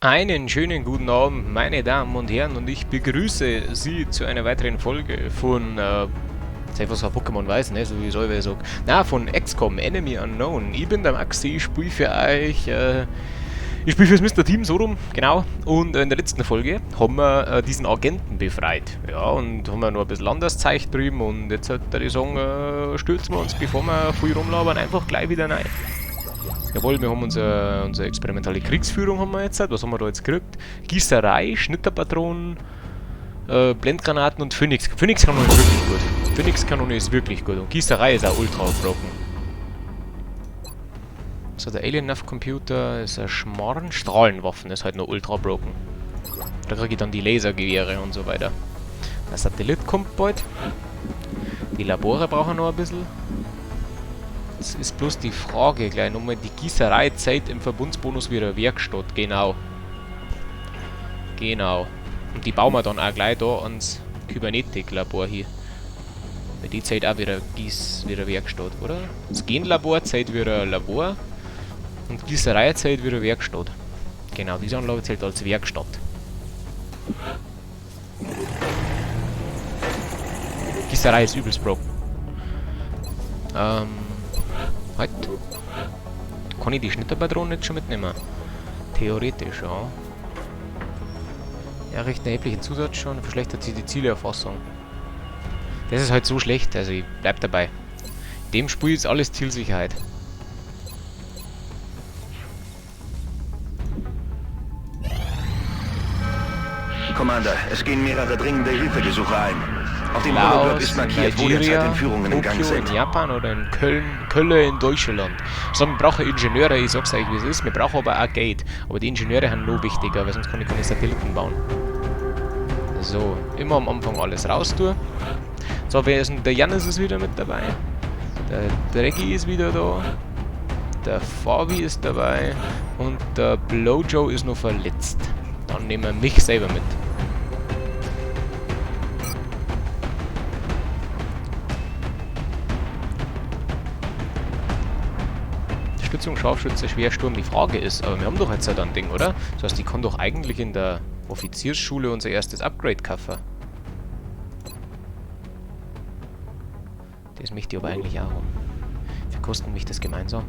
Einen schönen guten Abend, meine Damen und Herren, und ich begrüße Sie zu einer weiteren Folge von, was ein Pokémon weiß, ne, so wie ich selber sag. Na, von XCOM, Enemy Unknown. Ich bin der Maxi, ich spiele für euch, ich spiele fürs Mr. Team, so rum, genau. Und in der letzten Folge haben wir diesen Agenten befreit. Ja, und haben wir noch ein bisschen anders Zeug drüben, und jetzt würde ich sagen, stürzen wir uns, bevor wir viel rumlabern, einfach gleich wieder rein. Jawohl, wir haben unsere experimentelle Kriegsführung haben wir jetzt. Was haben wir da jetzt gekriegt? Gießerei, Schnitterpatronen, Blendgranaten und Phoenix. Phoenix-Kanone ist wirklich gut. Phoenix-Kanone ist wirklich gut. Und Gießerei ist auch ultra broken. So, der Alien-Nav-Computer ist ein Schmarrn. Strahlenwaffen ist halt nur ultra broken. Da kriege ich dann die Lasergewehre und so weiter. Der Satellit kommt bald. Die Labore brauchen noch ein bisschen. Jetzt ist bloß die Frage gleich nochmal, die Gießereizeit im Verbundsbonus wie eine Werkstatt, genau. Genau. Und die bauen wir dann auch gleich da ans Kybernetik-Labor hier. Weil die Zeit auch wieder wieder Werkstatt, oder? Das Genlabor zählt wieder Labor und Gießereizeit wieder Werkstatt. Genau, diese Anlage zählt als Werkstatt. Gießerei ist übelst broken. Halt. Kann ich die Schnitterpatronen jetzt schon mitnehmen? Theoretisch, ja. Ja, recht erhebliche Zusatz schon, verschlechtert sich die Zielerfassung. Das ist halt so schlecht, also ich bleib dabei. In dem Spiel ist alles Zielsicherheit. Commander, es gehen mehrere dringende Hilfegesuche ein. Auf dem Laos, Holoblog ist markiert, wo derzeit Nigeria, Entführungen im Gang Tokio sind. in Japan oder in Köln in Deutschland. So, wir brauchen Ingenieure, ich sag's euch wie es ist, wir brauchen aber auch Geld. Aber die Ingenieure sind noch wichtiger, weil sonst kann ich keine Satelliten bauen. So, immer am Anfang alles raus tun. So, wer ist denn? Der Jannis ist wieder mit dabei. Der Drecki ist wieder da. Der Fabi ist dabei. Und der Blojo ist noch verletzt. Dann nehmen wir mich selber mit. Stützung, Scharfschütze, Schwersturm. Die Frage ist, aber wir haben doch jetzt halt ein Ding, oder? Das heißt, ich kann doch eigentlich in der Offiziersschule unser erstes Upgrade kaufen. Das möchte ich aber eigentlich auch haben. Wie viel kosten mich das gemeinsam?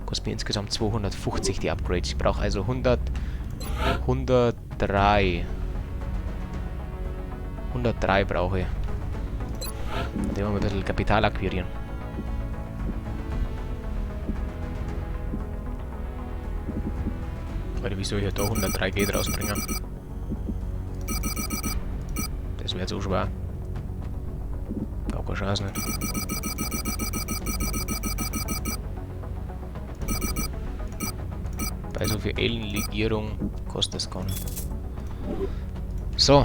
Kostet mir insgesamt 250 die Upgrades. Ich brauche also 103. 103 brauche ich. Da wollen wir ein bisschen Kapital akquirieren. Oder wie soll ich da 103 Geld rausbringen? Das wäre so schwer. Auch keine Chance nicht. Bei so viel Alien-Legierung kostet es gar nicht. So.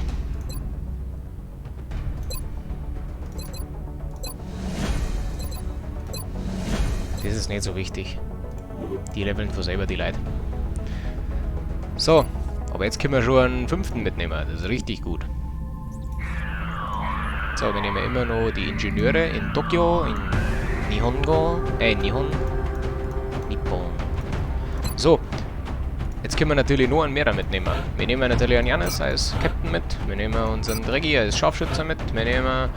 Das ist nicht so wichtig. Die leveln von selber die Leute. So, aber jetzt können wir schon einen 5. mitnehmen. Das ist richtig gut. So, wir nehmen immer noch die Ingenieure in Tokio, in Nippon. So, jetzt können wir natürlich nur einen Mehrer mitnehmen. Wir nehmen natürlich einen Jannis als Captain mit. Wir nehmen unseren Dreggi als Scharfschützer mit. Wir nehmen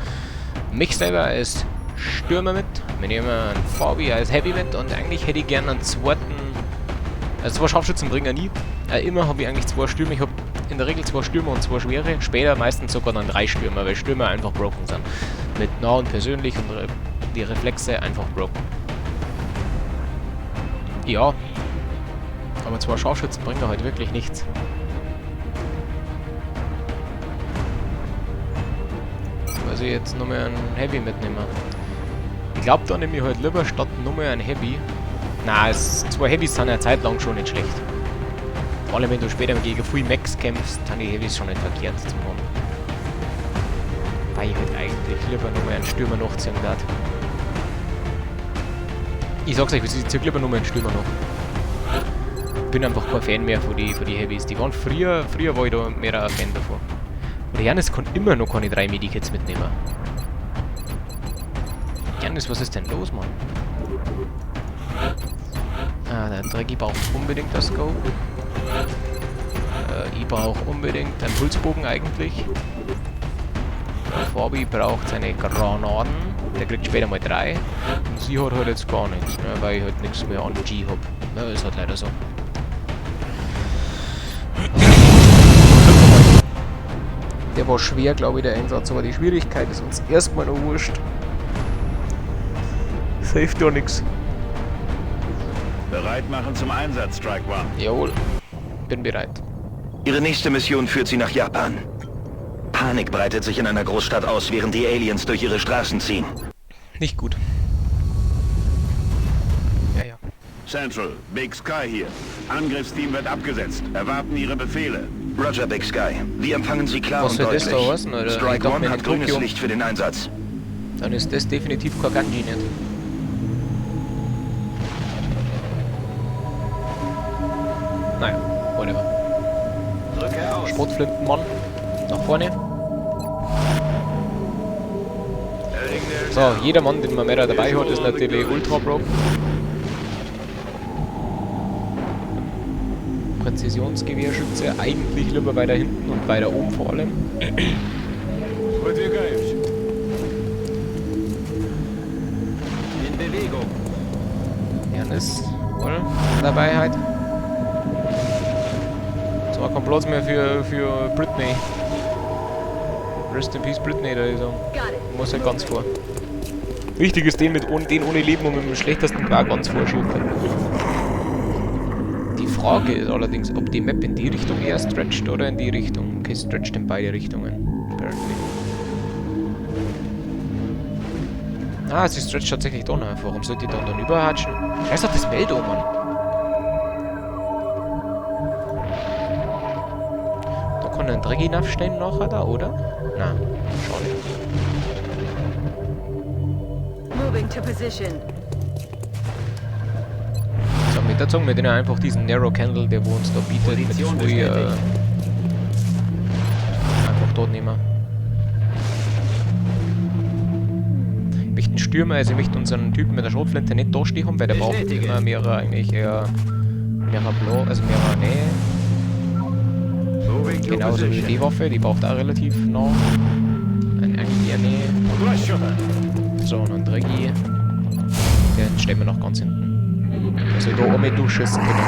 mich selber als Stürmer mit. Wir nehmen einen Fabi als Heavy mit. Und eigentlich hätte ich gerne einen zweiten... Also 2 Scharfschützen bringen nie. Immer habe ich eigentlich 2 Stürmer. Ich habe in der Regel 2 Stürmer und 2 Schwere. Später meistens sogar dann 3 Stürmer, weil Stürmer einfach broken sind. Mit nah und persönlich und die Reflexe einfach broken. Ja. Aber 2 Scharfschützen bringen halt wirklich nichts. Also jetzt nochmal einen Heavy mitnehmen. Ich glaube, da nehme ich halt lieber statt nochmal einen Heavy. Na, 2 Heavys sind ja zeitlang schon nicht schlecht. Vor allem wenn du später gegen viel Max kämpfst, dann die Heavys schon nicht verkehrt zu haben. Weil ich halt eigentlich lieber nochmal einen Stürmer nachziehen darf. Ich sag's euch, ich zieh lieber nochmal einen Stürmer noch. Bin einfach kein Fan mehr von die Heavys. Die waren früher war ich da mehr ein Fan davon. Und der Jannis kann immer noch keine 3 Medikits mitnehmen. Jannis, was ist denn los, Mann? Ah, der Drecki braucht unbedingt das Go. Ich brauche unbedingt einen Pulsbogen eigentlich. Fabi braucht seine Granaten. Der kriegt später mal 3. Und sie hat halt jetzt gar nichts, ne, weil ich halt nichts mehr an G habe. Ja, ist halt leider so. Der war schwer, glaube ich, der Einsatz, aber die Schwierigkeit ist uns erstmal noch wurscht. Hilft ja nix. Bereit machen zum Einsatz, Strike One. Jawohl, bin bereit. Ihre nächste Mission führt Sie nach Japan. Panik breitet sich in einer Großstadt aus, während die Aliens durch ihre Straßen ziehen. Nicht gut. Ja. Central, Big Sky hier. Angriffsteam wird abgesetzt. Erwarten Ihre Befehle. Roger, Big Sky. Wir empfangen Sie klar Was und soll das deutlich. da heißen, oder? Strike Ich One dachte, hat in grünes Tokio. Licht für den Einsatz. Dann ist das definitiv kein Ganji nicht. Naja, whatever. Drücke aus. Sportflintenmann. Nach vorne. So, jeder Mann, den man mehr dabei hat, ist natürlich Ultra Pro. Präzisionsgewehrschütze, eigentlich lieber weiter hinten und weiter oben vor allem. In Bewegung. Janis, voll dabei halt. So, kein Platz mehr für Britney. Rest in Peace Britney, da ich sagen. Muss halt ganz vor. Wichtig ist den ohne Leben und mit dem schlechtesten Quark ganz vorschieben. Die Frage ist allerdings, ob die Map in die Richtung eher stretcht oder in die Richtung. Okay, stretcht in beide Richtungen. Apparently. Ah, sie stretcht tatsächlich da noch. Warum sollte die dann überhatschen? Scheiß auf das Bild, oh Mann. Da kann ein Drecki nachstellen nachher da, oder? Na, schade. Moving to position. So, mit der Zunge, mit denen einfach diesen Narrow Candle, der wo uns da bietet, mit früh, einfach dort nehmen. Ich möchte einen Stürmer, also ich möchte unseren Typen mit der Schrotflinte nicht da stehen haben, weil der braucht immer mehrere, eigentlich eher mehrere Blau, also mehrere Nähe. Genauso wie die Waffe, die braucht auch relativ nah. Eigentlich eher Nähe. So, und ein Drecki. Den stellen wir noch ganz hinten. Also da oben durchschießen können.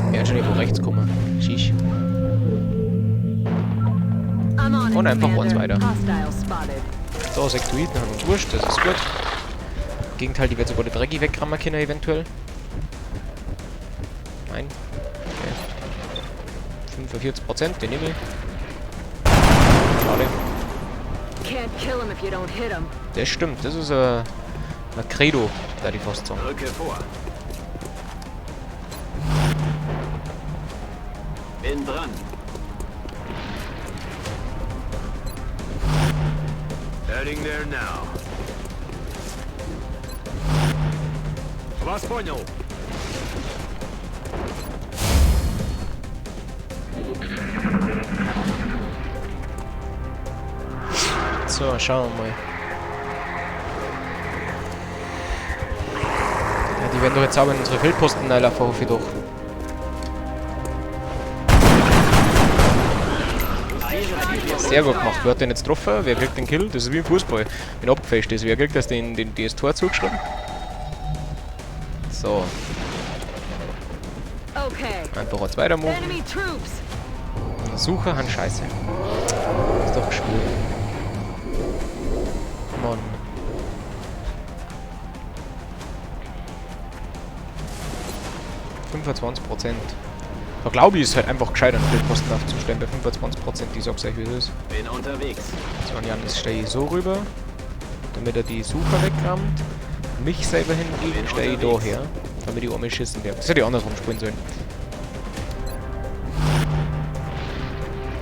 Wir werden schon nicht von rechts kommen. Shish. Und einfach eins weiter. So, Sektoiden haben uns wurscht, das ist gut. Im Gegenteil, die wird sogar der Drecki wegrammen können, eventuell. Nein. Okay. 45%, den nehme ich. Schade. Das stimmt, das ist ein Credo, da die fast sagen. Rücke vor. Bin dran. Heading there now. Вас понял. So, schauen wir mal. Ja, die werden doch jetzt auch in unsere Feldposten reinlaufen, hoffe ich doch. Sehr gut gemacht. Wer hat den jetzt getroffen? Wer kriegt den Kill? Das ist wie im Fußball. Wenn abgefälscht ist, wer kriegt das das Tor zugeschrieben? So. Einfach ein zweiter Move. Sucher, Hand scheiße. Ist doch schwul. Mann. %. Da glaube ich, ist halt einfach gescheit, einen Feldposten aufzustellen bei 25%. Ich sag's euch, wie es ist. Bin unterwegs. So, und Janis stelle ich so rüber, damit er die Sucher wegrammt. Mich selber hingegen stelle ich da her, damit ich einmal schießen werde. Das hätte ich andersrum spielen sollen.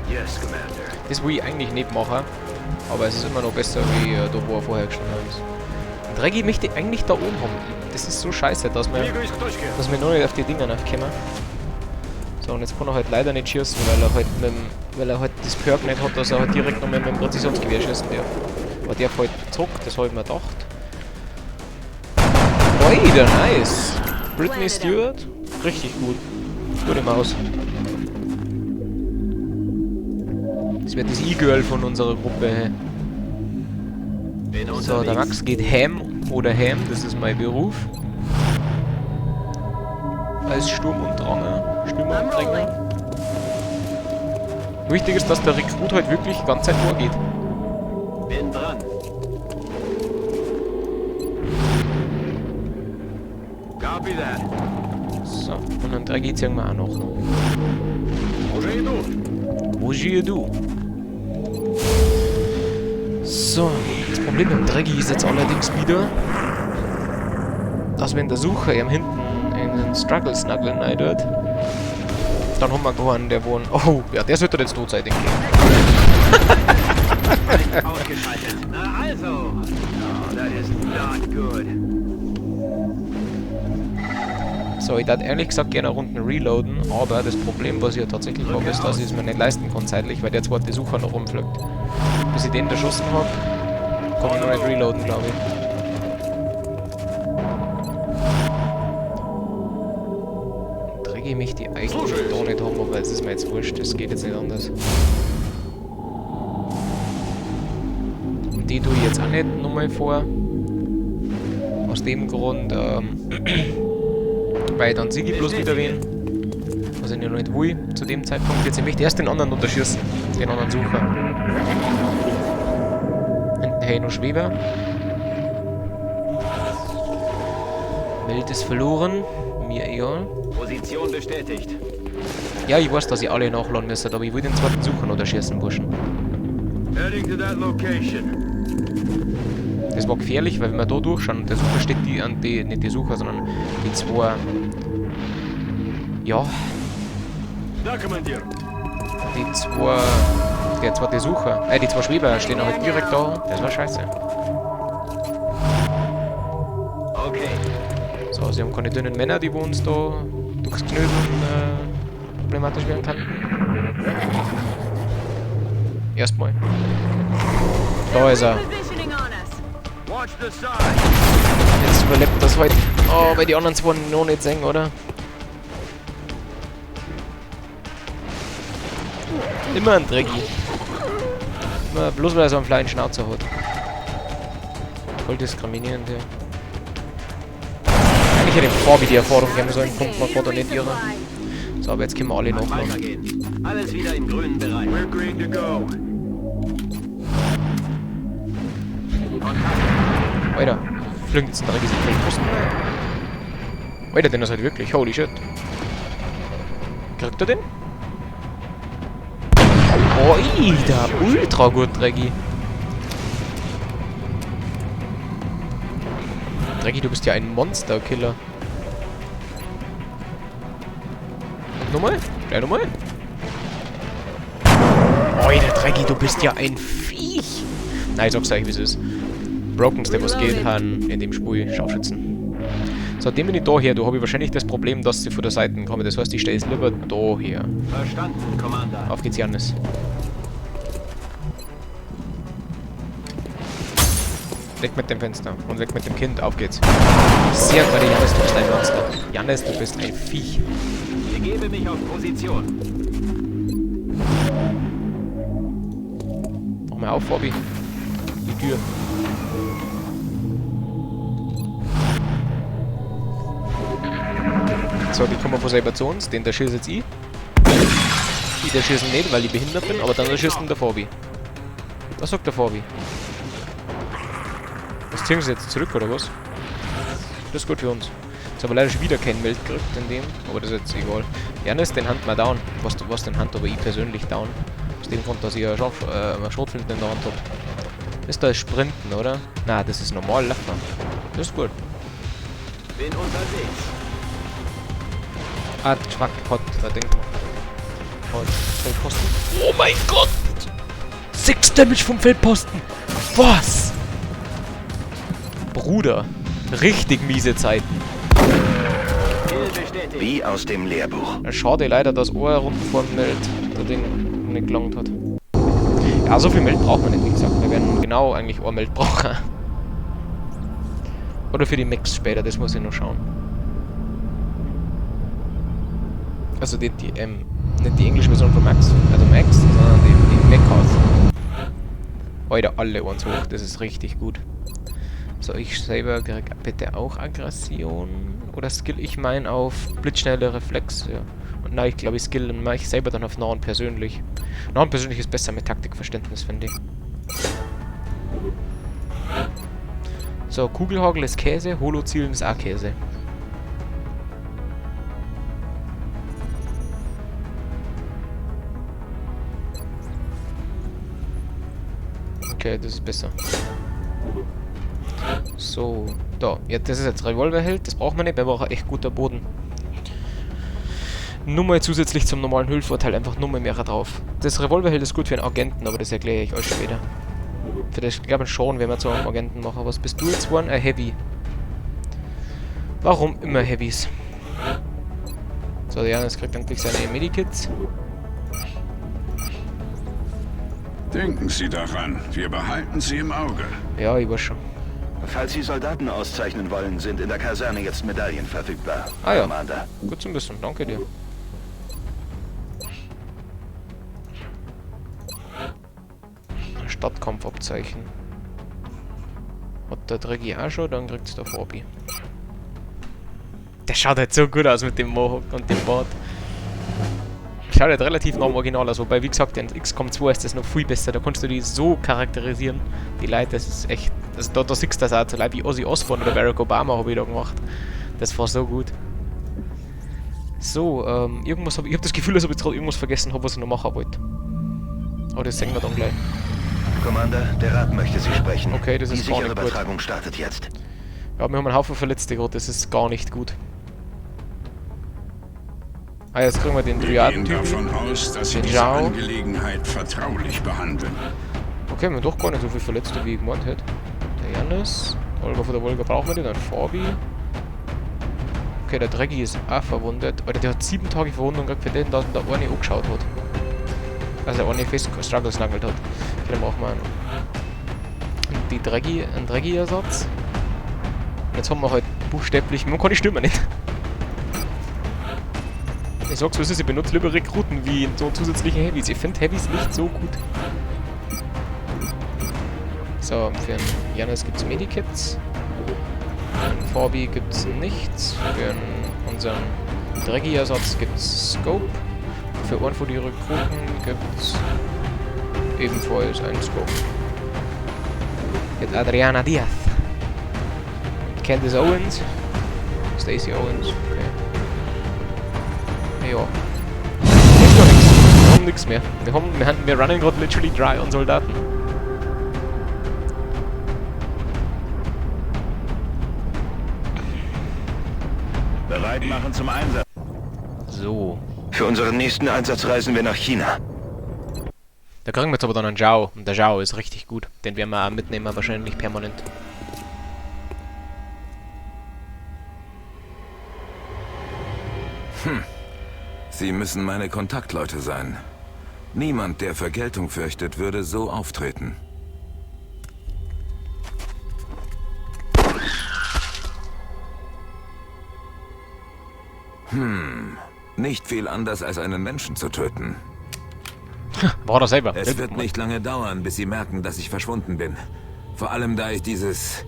Yes, Commander. Das will ich eigentlich nicht machen, aber es ist immer noch besser, wie da wo er vorher gestanden ist. Und Drecki möchte ich eigentlich da oben haben. Das ist so scheiße, dass wir noch nicht auf die Dinger nachkommen. So, und jetzt kann er halt leider nicht schießen, weil er halt das Perk nicht hat, dass er halt direkt noch mit dem Präzisionsgewehr schießen darf. Aber der fällt zurück, das habe ich mir gedacht. Oida, nice! Britney Stewart, richtig gut. Gute Maus. Das wird das E-Girl von unserer Gruppe. So, der Max geht Ham oder Ham, das ist mein Beruf. Als Sturm- und Dranger. Stürmer. Wichtig ist, dass der Rekrut halt wirklich ganz Zeit vorgeht. Bin dran. Copy that. So, und dann 3 geht's irgendwann auch noch. Wo gehst du? So, das Problem mit dem Dreggy ist jetzt allerdings wieder, dass wenn der Sucher ihm hinten in den Struggle-Snuggle neidet, dann haben wir gewonnen, der wohnt. Oh, ja, der sollte jetzt tot sein, denke ich. Ausgeschaltet. Na also. No, that is not good. So, ich darf ehrlich gesagt gerne Runden reloaden, aber das Problem, was ich ja tatsächlich habe, ist, dass ich es mir nicht leisten kann zeitlich, weil der zweite Sucher noch rumfliegt. Bis ich den erschossen habe, kann ich noch nicht reloaden, glaube ich. Träge mich die eigentlich da nicht haben, aber es ist mir jetzt wurscht, das geht jetzt nicht anders. Und die tue ich jetzt auch nicht nochmal vor. Aus dem Grund, weil dann siege ich bloß wieder wen. Was ich ja noch nicht will zu dem Zeitpunkt. Jetzt möchte ich erst den anderen unterschießen. Den anderen Sucher. Hinten habe ich noch Schweber. Welt ist verloren. Mir egal. Position bestätigt. Ja, ich weiß, dass ich alle nachladen müsste, aber ich will den zweiten Sucher noch erschießen, Burschen. Heading to that location. Das war gefährlich, weil wenn wir da durchschauen und der Sucher steht nicht die Sucher, sondern die zwei. Ja. Da, Kommandier. Die zwei. Der zweite Sucher. Die zwei Schweber stehen halt direkt da. Das war scheiße. Okay. So, sie haben keine dünnen Männer, die wir uns da durchs Knödeln problematisch werden kann. Erstmal. Da ist er. Positioning on us. Watch the side. Jetzt überlebt das heute. Oh, weil die anderen zwei noch nicht sehen, oder? Immer ein Drecki. Immer bloß weil er so einen kleinen Schnauzer hat. Voll diskriminierend, ja. Eigentlich hätte ich vor, wie die Erfahrung geben sollen, kommt man vor da nicht ihre. So, aber jetzt können wir alle noch machen. Weitergehen. Alles wieder im grünen Bereich. We're green to go. Alter, fliegen jetzt ein Dreck diesen Feldposten. Alter, den ist halt wirklich. Holy shit. Kriegt er den? Alter, ultra gut, Drecki. Drecki, du bist ja ein Monster-Killer. Nochmal? Gleich nochmal? Alter, Drecki, du bist ja ein Viech. Nein, ich sag's euch, wie es ist. Brokenste, was geht, haben in dem Spiel Scharfschützen. So, dem bin ich da her. Da habe ich wahrscheinlich das Problem, dass sie von der Seite kommen. Das heißt, ich stelle es lieber da her. Verstanden, Commander. Auf geht's, Jannis. Weg mit dem Fenster und weg mit dem Kind. Auf geht's. Sehr gut, Jannis, du bist ein Monster. Jannis, du bist ein Viech. Ich begebe mich auf Position. Mach mal auf, Bobby. Die Tür. So, die kommen von selber zu uns. Den da schießt jetzt ich. Ich der schießen nicht, weil ich behindert bin, aber dann der schießt der Fabi. Was sagt der Fabi? Was ziehen sie jetzt zurück, oder was? Das ist gut für uns. Jetzt haben wir leider schon wieder kein Meld gekriegt in dem, aber das ist jetzt egal. Janis, den Hand mal down. Was den Hand, aber ich persönlich down. Aus dem Grund, dass ich eine Schrotflinte in der Hand habe. Das da ist Sprinten, oder? Na, das ist normal Laufen. Das ist gut. Bin unterwegs. Ah, fuck, Hot, Ding. Hot, Feldposten. Oh mein Gott! 6 Damage vom Feldposten! Was? Bruder, richtig miese Zeiten. Wie aus dem Lehrbuch. Schade leider, dass Ohr runden vor dem Meld der Ding nicht gelangt hat. Ja, so viel Meld braucht man nicht, wie gesagt. Wir werden genau eigentlich Ohrmeld brauchen. Oder für die Max später, das muss ich noch schauen. Also nicht die englische Version von Max, also Max, sondern die Mechas. Alter, alle uns hoch, das ist richtig gut. So, ich selber krieg bitte auch Aggression. Oder skill ich mein auf blitzschnelle Reflex, ja. Und nein, ich glaube ich skill ich selber dann auf nah und persönlich. Nah und persönlich ist besser mit Taktikverständnis, finde ich. So, Kugelhagel ist Käse, Holo-Zielen ist auch Käse. Okay, das ist besser. So, da. Ja, das ist jetzt Revolverheld. Das braucht man nicht, weil wir auch echt guter Boden. Nur mal zusätzlich zum normalen Hüllvorteil einfach nur mehr drauf. Das Revolverheld ist gut für einen Agenten, aber das erkläre ich euch später. Für das, glaube ich, schon, wenn wir zu einem Agenten machen. Was bist du jetzt geworden? Ein Heavy. Warum immer Heavys? So, der Janis kriegt dann gleich seine Medikits. Denken Sie daran, wir behalten Sie im Auge. Ja, ich weiß schon. Falls Sie Soldaten auszeichnen wollen, sind in der Kaserne jetzt Medaillen verfügbar. Ah ja, Commander. gut zu wissen. Danke dir. Stadtkampfabzeichen. Hat der Drecki auch schon, dann kriegt's der Fabi. Der schaut halt so gut aus mit dem Mohawk und dem Bart. Schaut halt relativ nah am Original aus, wobei, wie gesagt, in XCOM 2 ist das noch viel besser. Da kannst du die so charakterisieren. Die Leute, das ist echt... Da siehst du das auch so Leute wie Ozzy Osbourne oder Barack Obama habe ich da gemacht. Das war so gut. So, irgendwas habe ich... Ich habe das Gefühl, dass ich jetzt gerade irgendwas vergessen habe, was ich noch machen wollte. Aber das sehen wir dann gleich. Commander, der Rat möchte Sie sprechen. Okay, das ist Die gar sichere nicht gut. Übertragung startet jetzt. Ja, wir haben einen Haufen Verletzte gerade, das ist gar nicht gut. Ah, jetzt kriegen wir den Wir gehen Dryaden-Typen. davon aus, dass Sie Den diese Zhao. Angelegenheit vertraulich behandeln. Okay, wir haben doch gar nicht so viele Verletzte, wie ich gemeint hätte. Der Janis. Olga von der Wolga brauchen wir den, dann Fabi. Okay, der Drecki ist auch verwundet. Alter, der hat 7 Tage Verwundung gekriegt für den, dass ihn der eine angeschaut hat. Also der eine fest Struggles nagelt hat. Okay, dann brauchen wir einen Drecki-Ersatz. Und jetzt haben wir halt buchstäblich... Man kann die Stimme nicht. Ich sag's, was ist, ich benutze lieber Rekruten wie so zusätzliche Heavys. Ich finde Heavys nicht so gut. So, für den Janis gibt's Medikits. Für den Fabi gibt's nichts. Für unseren Drecki-Ersatz gibt's Scope. Für einen von die Rekruten gibt's ebenfalls einen Scope. Mit Adriana Diaz. Candice Owens. Stacey Owens. Okay. Ja. Ist noch nichts. Wir haben nichts mehr. Wir runnen gerade literally dry an Soldaten. Bereit machen zum Einsatz. So. Für unseren nächsten Einsatz reisen wir nach China. Da kriegen wir jetzt aber dann einen Zhao. Und der Zhao ist richtig gut. Den werden wir auch mitnehmen, wahrscheinlich permanent. Sie müssen meine Kontaktleute sein. Niemand, der Vergeltung fürchtet, würde so auftreten. Nicht viel anders als einen Menschen zu töten. War er selber. Es wird nicht lange dauern, bis Sie merken, dass ich verschwunden bin. Vor allem, da ich dieses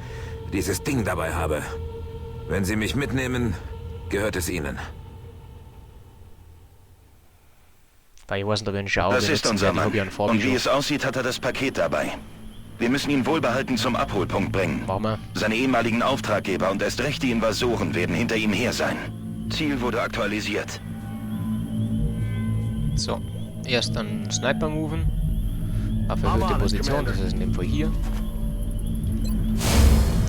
Ding dabei habe. Wenn Sie mich mitnehmen, gehört es Ihnen. Weil ich weiß nicht, ob ich einen Zhao Das ist unser Mann. Und Und wie es aussieht, hat er das Paket dabei. Wir müssen ihn wohlbehalten zum Abholpunkt bringen. Machen wir. Seine ehemaligen Auftraggeber und erst recht die Invasoren werden hinter ihm her sein. Ziel wurde aktualisiert. So. Erst dann Sniper moven. Auf erhöhte Position, das ist in dem Fall hier.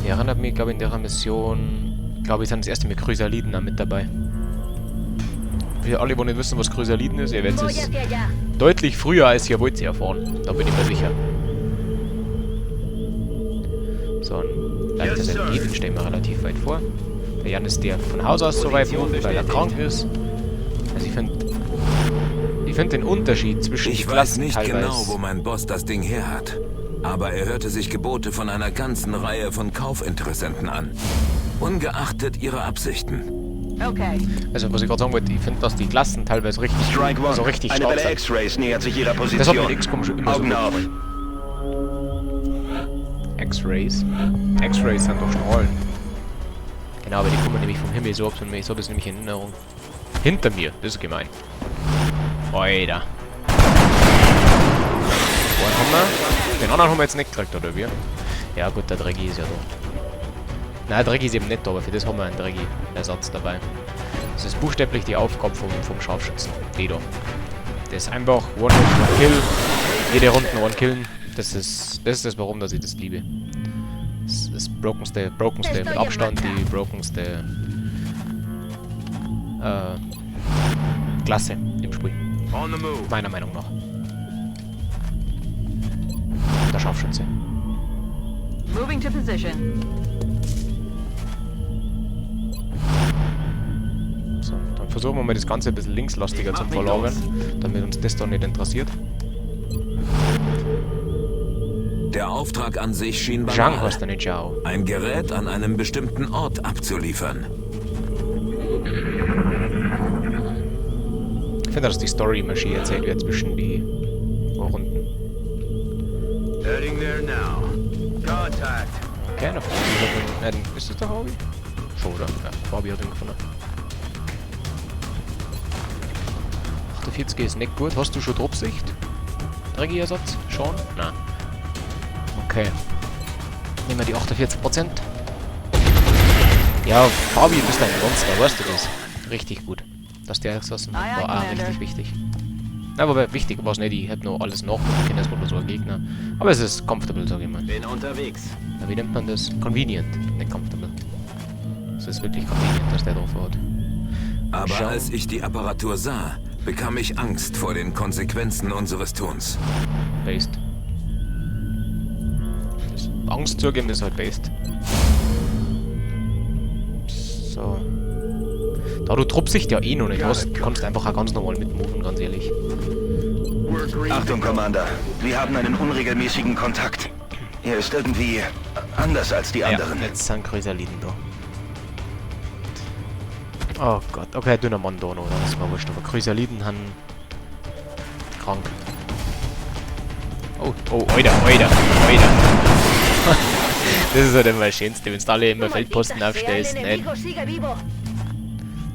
Die erinnert mich, glaube ich, in der Mission. Glaube ich, sind das erste mit Chrysaliden auch mit dabei. Für alle, die nicht wissen, was Chrysaliden ist, ihr werdet es deutlich früher als ihr wollt sie erfahren. Da bin ich mir sicher. So, ein leichtes Entgegen stellen wir relativ weit vor. Der Jan ist der von Haus aus so weit wohnt, weil er krank ist. Also ich finde den Unterschied zwischen Ich weiß nicht genau, wo mein Boss das Ding her hat. Aber er hörte sich Gebote von einer ganzen Reihe von Kaufinteressenten an. Ungeachtet ihrer Absichten. Okay. Also, was ich gerade sagen wollte, ich finde, dass die Klassen teilweise richtig, Strike One. also richtig Eine stark Welle sind. X-Rays nähert sich ihrer Das hat mir Position. in XCOM schon immer so Augen gut auf. gefallen. X-Rays? X-Rays sind doch Strahlen. Genau, aber die kommen nämlich vom Himmel so ab, und ich habe es nämlich in Erinnerung. Hinter mir, das ist gemein. Alter. Einen haben wir. Den anderen haben wir jetzt nicht gekriegt, oder wie? Ja gut, der Dreggy ist ja da. Nein, der Dreggy ist eben nicht da, aber für das haben wir einen Dreggy-Ersatz dabei. Das ist buchstäblich die Aufgabe vom Scharfschützen. Die da. Das ist einfach One-Hit, One-Kill. Jede Runde One-Killen. Das ist das, warum dass ich das liebe. Das ist das brokenste mit Abstand, die brokenste Klasse im Spiel. On the move. Meiner Meinung nach. Der Scharfschütze. Moving to position. So, dann versuchen wir mal das Ganze ein bisschen linkslastiger zu verlagern, damit uns das doch nicht interessiert. Der Auftrag an sich schien Zhang banal. heißt er nicht Zhao. Ein Gerät an einem bestimmten Ort abzuliefern. Ich finde, dass die Story-Maschine erzählt wird zwischen die Runden. Heading there now. Contact. Okay, na Fabi hat ihn... ist das der Fabi? Schon, oder? Ja, Fabi hat ihn gefunden. 48 ist nicht gut. Hast du schon Dropsicht? Dreggy-Ersatz? Schon? Nein. Okay. Nehmen wir die 48%. Ja, Fabi, du bist ein Monster, weißt du das? Richtig gut. Dass der geschossen hat, war auch richtig wichtig. Ja, aber wichtig war es nicht, ich hätte noch alles nachgucken können, das war nur so ein Gegner. Aber es ist comfortable, sag ich mal. Bin unterwegs. Ja, wie nennt man das? Convenient, nicht comfortable. Es ist wirklich convenient, dass der drauf hat. Aber Schau. als ich die Apparatur sah, bekam ich Angst vor den Konsequenzen unseres Tuns. Based. Das Angst zugeben ist halt based. So. Da du Truppsicht ja eh noch nicht hast, kannst du einfach auch ganz normal mitmoven, ganz ehrlich. Achtung, Commander. Wir haben einen unregelmäßigen Kontakt. Er ist irgendwie anders als die anderen. Ja, jetzt sind Chrysaliden da. Oh Gott, okay, dünner Mann da noch, das ist mir wurscht, aber Chrysaliden haben... krank. Oh, Alter. Das ist halt immer das Schönste, wenn du alle immer Feldposten aufstellst, ne?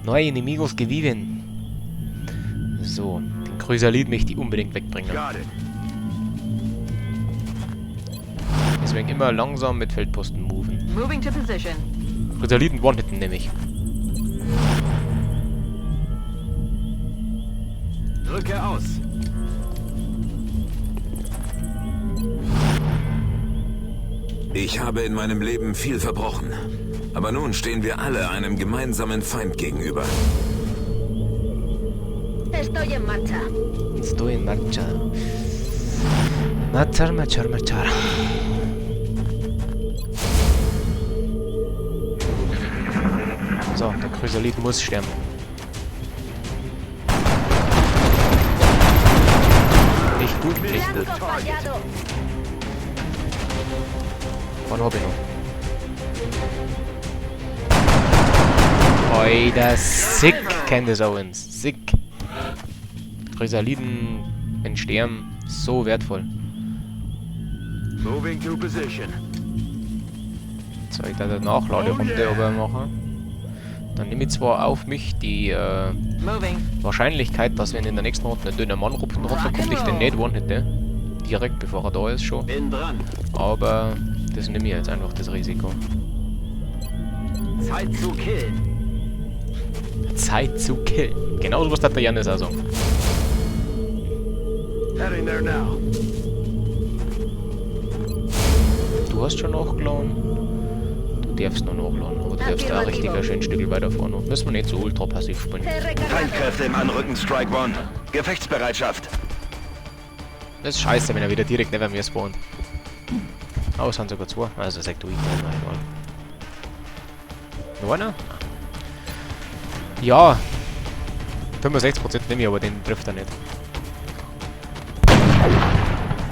Neue Enemigos gewiven. So, den Chrysalid möchte ich unbedingt wegbringen. Got it. Deswegen immer langsam mit Feldposten moven. Moving to position. Chrysaliden one-hitten nämlich. Drücke aus. Ich habe in meinem Leben viel verbrochen. Aber nun stehen wir alle einem gemeinsamen Feind gegenüber. Estoy en marcha. Estoy en marcha. Marchar. So, der Chrysalid muss sterben. Nicht gut. Wann hab ich noch? Alter, sick, Candace Owens. Sick. Chrysaliden, wenn sterben, so wertvoll. Moving to position. Soll ich da eine Nachladerunde aber machen? Dann nehme ich zwar auf mich die Moving. Wahrscheinlichkeit, dass wenn in der nächsten Runde ein dünner Mann runterkommt, ich den nicht one-hitte. Direkt bevor er da ist schon. Bin dran. Aber das nehme ich jetzt einfach, das Risiko. Zeit zu killen. Zeit zu killen. Genauso was hat der Janis auch sagen. Heading there now. Du hast schon nachgeladen. Du darfst noch nachladen, aber du darfst auch richtig ein schönes Stück weiter vorne. Müssen wir nicht so ultra passiv spielen. Feindkräfte im Anrücken, Strike One. Gefechtsbereitschaft. Das ist scheiße, wenn er wieder direkt neben mir spawnt. Oh, es sind sogar zwei. Also Sektoid, nein, egal. Nur einer? Ja. 65% nehme ich, aber den trifft er nicht.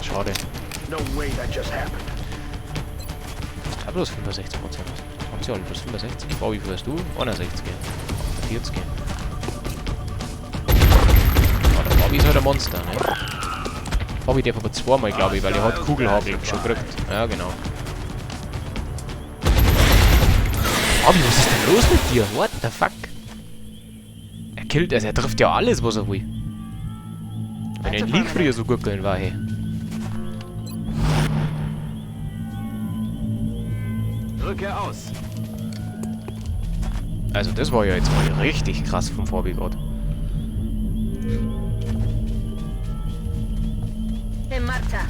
Schade. No way that just happened. Ich habe bloß 65%. Haben sie alle bloß 65? Wow, wie viel hast du? 61. 40 gehen. Oh, der Fabi ist halt ein Monster, ne? Fabi darf aber zweimal, glaube ich, weil er hat Kugelhagel schon gekriegt. Ja, genau. Fabi, was ist denn los mit dir? What the fuck? Er killt, also er trifft ja alles, was er will. Wenn er in League früher so gut gewesen war, hey. Drücke aus. Also das war ja jetzt mal richtig krass vom Fabi gerade. En marcha.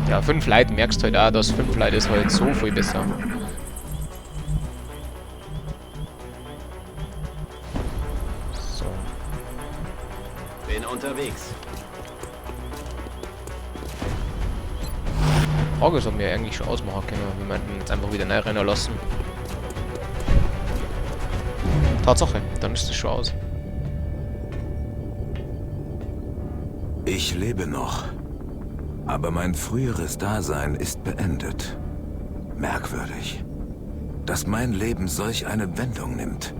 Ja, 5 Leute merkst du halt auch, dass 5 Leute ist halt so viel besser. So. Bin unterwegs. Frage sollten wir eigentlich schon ausmachen können, wenn wir ihn jetzt einfach wieder neu rennen lassen. Tatsache, dann ist es schon aus. Ich lebe noch. Aber mein früheres Dasein ist beendet. Merkwürdig. Dass mein Leben solch eine Wendung nimmt.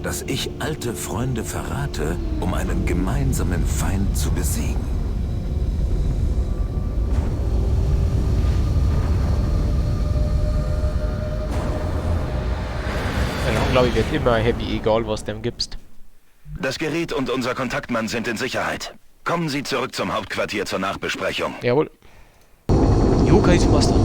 Dass ich alte Freunde verrate, um einen gemeinsamen Feind zu besiegen. Glaube ich, wird immer heavy, egal was du ihm gibst. Das Gerät und unser Kontaktmann sind in Sicherheit. Kommen Sie zurück zum Hauptquartier zur Nachbesprechung. Jawohl. Jo, Kaismaster.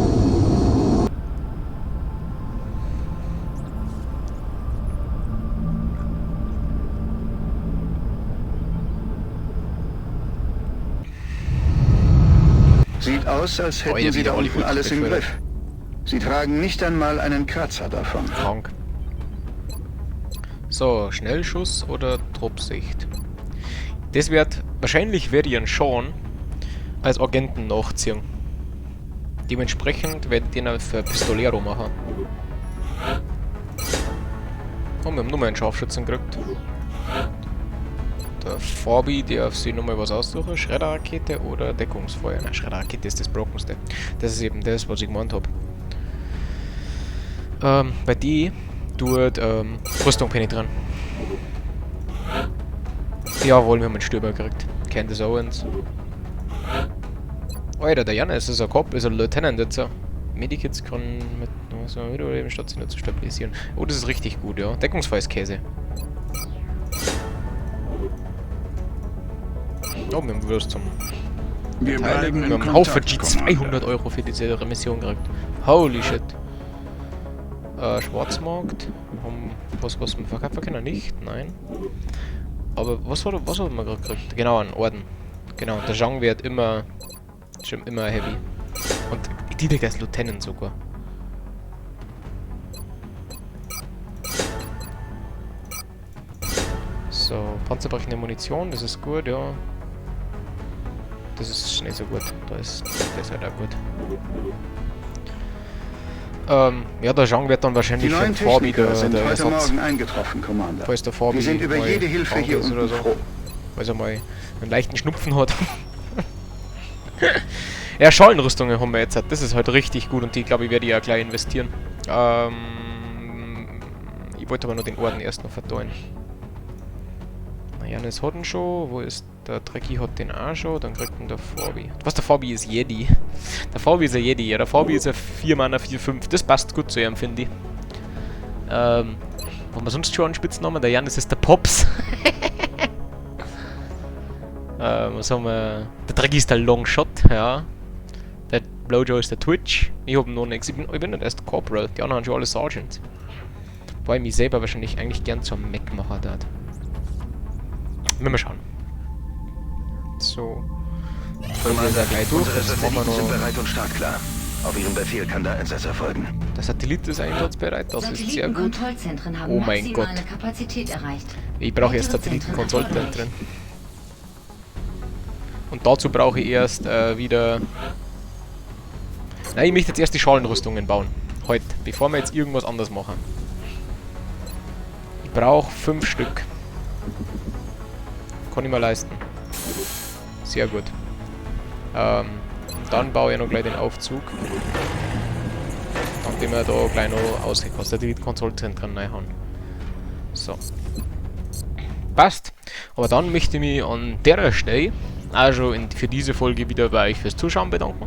Sieht aus, als hätten ja, Sie da unten alles im Hollywood-Gefälle. Griff. Sie tragen nicht einmal einen Kratzer davon. Krank. So, Schnellschuss oder Truppsicht. Das wird wahrscheinlich Ian Sean als Agenten nachziehen. Dementsprechend werde ich den für Pistolero machen. Oh, wir haben nochmal einen Scharfschützen gekriegt. Der Fabi, der auf sich nochmal was aussuchen. Schredderrakete oder Deckungsfeuer. Nein, Schredderrakete ist das Brokenste. Das ist eben das, was ich gemeint habe. Bei die tut Rüstung penetrieren. Jawohl, wir haben einen Stürmer gekriegt. Candace Owens. Alter, der Jannis ist ein Cop, ist ein Lieutenant jetzt. Medikits können mit so einem Wiederleben stationär zu stabilisieren. Oh, das ist richtig gut, ja. Deckungsfeuer ist Käse. Oh, wir haben Würst zum Wir bleiben Beteiligen. in Wir haben einen Haufen Kontakt, G200 Commander. Euro für diese Mission gekriegt. Holy shit. Schwarzmarkt. Was wir verkaufen können? Nicht? Nein. Aber was haben wir gerade gekriegt? Genau, einen Orden. Genau, der Zhang wird immer heavy. Und die Digga ist Lieutenant sogar. So, panzerbrechende Munition, das ist gut, ja. Das ist nicht so gut. Das ist halt auch gut. Ja, der Zhang wird dann Die wahrscheinlich neuen für Fabi Techniker sind der heute Ersatz. Morgen eingetroffen, Commander. Falls der Fabi Wir sind über mal jede Hilfe krank hier ist unten oder so. froh. Weil er mal einen leichten Schnupfen hat. Ja, Schalenrüstungen haben wir jetzt. Das ist halt richtig gut und die, glaube ich, werde ich ja gleich investieren. Ich wollte aber nur den Orden erst noch verteilen. Na, Janis hat ihn schon. Wo ist der Drecki? Hat den auch schon. Dann kriegt ihn der Fabi. Was, der Fabi ist Jedi. Der Fabi ist ein Jedi. Ja, der Fabi ist ein 4-Manner, 4-5. Das passt gut zu ihm, finde ich. Haben wir sonst schon einen Spitznamen? Der Janis ist der Pops. Was haben wir? Der Drecki ist der Longshot, ja. Der Blowjoy ist der Twitch. Ich hab noch nichts. Ich bin nicht erst Corporal. Die anderen haben schon alle Sergeants. Wobei ich mich selber wahrscheinlich eigentlich gern zum Mac machen darf. Wenn wir schauen. So. Commander, gleich durch. unsere Das machen wir Satelliten sind noch. bereit und startklar. Auf Ihren Befehl kann der Einsatz erfolgen. Der Satellit ist einsatzbereit. Das ist sehr gut. Satellitenkontrollzentren haben Oh mein Gott. maximale Kapazität erreicht. Ich brauche erst Weitere Satellitenkonsulten Zentren drin. Und dazu brauche ich erst wieder... Nein, ich möchte jetzt erst die Schalenrüstungen bauen. Heute, bevor wir jetzt irgendwas anderes machen. Ich brauche 5 Stück. Kann ich mir leisten. Sehr gut. Dann baue ich noch gleich den Aufzug. Dann nachdem wir da gleich noch ausgekostet die Kontrollzentren neu haben. So. Passt. Aber dann möchte ich mich an der Stelle auch schon für diese Folge wieder bei euch fürs Zuschauen bedanken.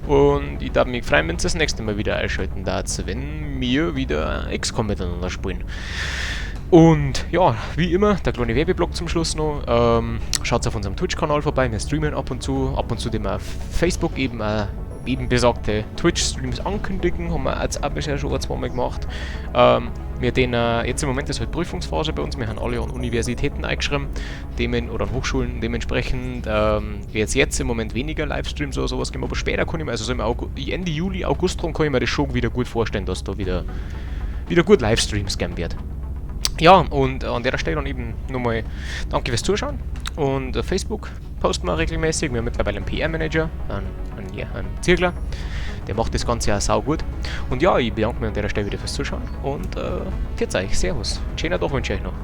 Und ich darf mich freuen, wenn ihr das nächste Mal wieder einschalten darf, wenn wir wieder XCOM miteinander spielen. Und ja, wie immer, der kleine Werbeblock zum Schluss noch. Schaut auf unserem Twitch-Kanal vorbei, wir streamen ab und zu dem auf Facebook eben besagte Twitch-Streams ankündigen, haben wir jetzt auch bisher schon 2-mal gemacht. Wir den jetzt im Moment ist halt Prüfungsphase bei uns, wir haben alle an Universitäten eingeschrieben, oder an Hochschulen, dementsprechend jetzt im Moment weniger Livestreams oder sowas geben, aber später kann ich mir, also so Ende Juli, August rum, kann ich mir das schon wieder gut vorstellen, dass da wieder gut Livestreams geben wird. Ja, und an der Stelle dann eben nochmal danke fürs Zuschauen. Und auf Facebook posten wir regelmäßig. Wir haben mittlerweile einen PR-Manager, einen Ziegler. Der macht das Ganze ja sau gut. Und ja, ich bedanke mich an der Stelle wieder fürs Zuschauen. Und pfiat euch, servus. Schönen Tag wünsche ich euch noch.